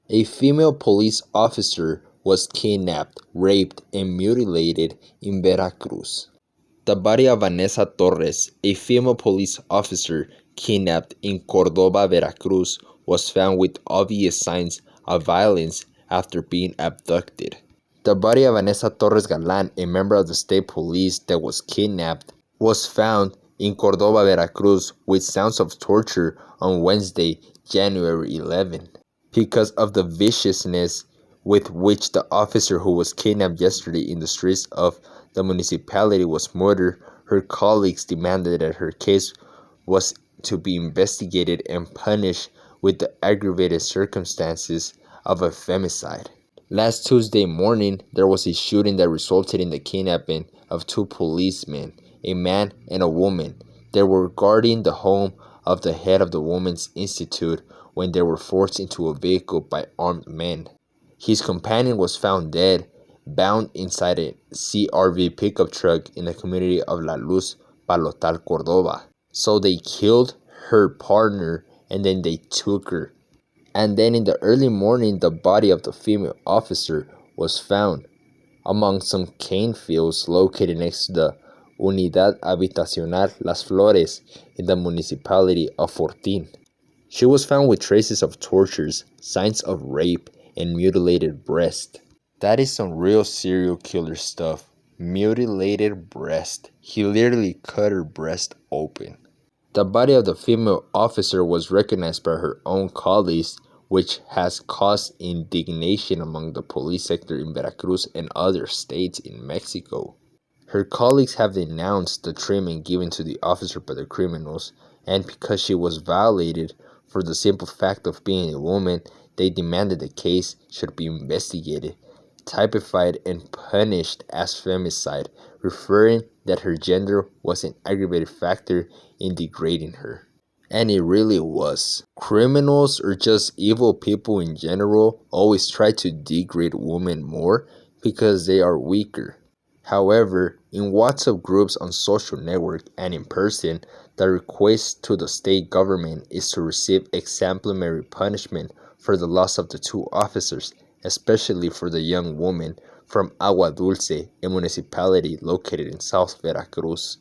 A female police officer was kidnapped, raped, and mutilated in Veracruz. The body of Vanessa Torres, a female police officer kidnapped in Córdoba, Veracruz, was found with obvious signs of violence after being abducted. The body of Vanessa Torres Galan, a member of the state police that was kidnapped, was found in Córdoba, Veracruz with sounds of torture on Wednesday, January 11. Because of the viciousness with which the officer who was kidnapped yesterday in the streets of the municipality was murdered, her colleagues demanded that her case was to be investigated and punished with the aggravated circumstances of a femicide. Last Tuesday morning, there was a shooting that resulted in the kidnapping of two policemen, a man and a woman. They were guarding the home of the head of the Women's Institute when they were forced into a vehicle by armed men. His companion was found dead, bound inside a CRV pickup truck in the community of La Luz, Palotal, Córdoba. So they killed her partner and then they took her. And then in the early morning, the body of the female officer was found among some cane fields located next to the Unidad Habitacional Las Flores in the municipality of Fortín. She was found with traces of tortures, signs of rape, and mutilated breast. That is some real serial killer stuff. Mutilated breast. He literally cut her breast open. The body of the female officer was recognized by her own colleagues, which has caused indignation among the police sector in Veracruz and other states in Mexico. Her colleagues have denounced the treatment given to the officer by the criminals, and because she was violated for the simple fact of being a woman, they demanded the case should be investigated, typified, and punished as femicide, referring that her gender was an aggravated factor in degrading her. And it really was. Criminals or just evil people in general always try to degrade women more because they are weaker. However, in WhatsApp groups on social network and in person, the request to the state government is to receive exemplary punishment for the loss of the two officers, especially for the young woman from Agua Dulce, a municipality located in South Veracruz.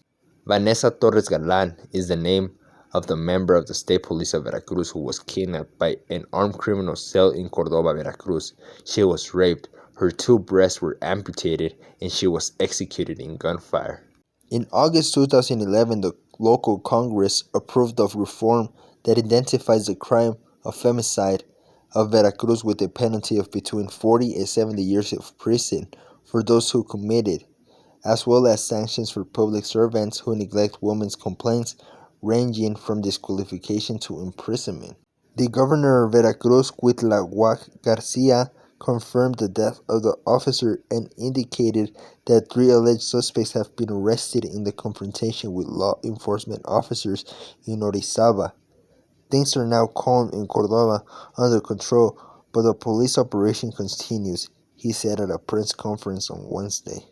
Vanessa Torres Galan is the name of the member of the state police of Veracruz who was kidnapped by an armed criminal cell in Córdoba, Veracruz. She was raped, her two breasts were amputated, and she was executed in gunfire. In August 2011, the local Congress approved of reform that identifies the crime of femicide of Veracruz with a penalty of between 40 and 70 years of prison for those who committed, as well as sanctions for public servants who neglect women's complaints, ranging from disqualification to imprisonment. The governor of Veracruz, Cuitlahuac Garcia, confirmed the death of the officer and indicated that 3 alleged suspects have been arrested in the confrontation with law enforcement officers in Orizaba. Things are now calm in Córdoba, under control, but the police operation continues, he said at a press conference on Wednesday.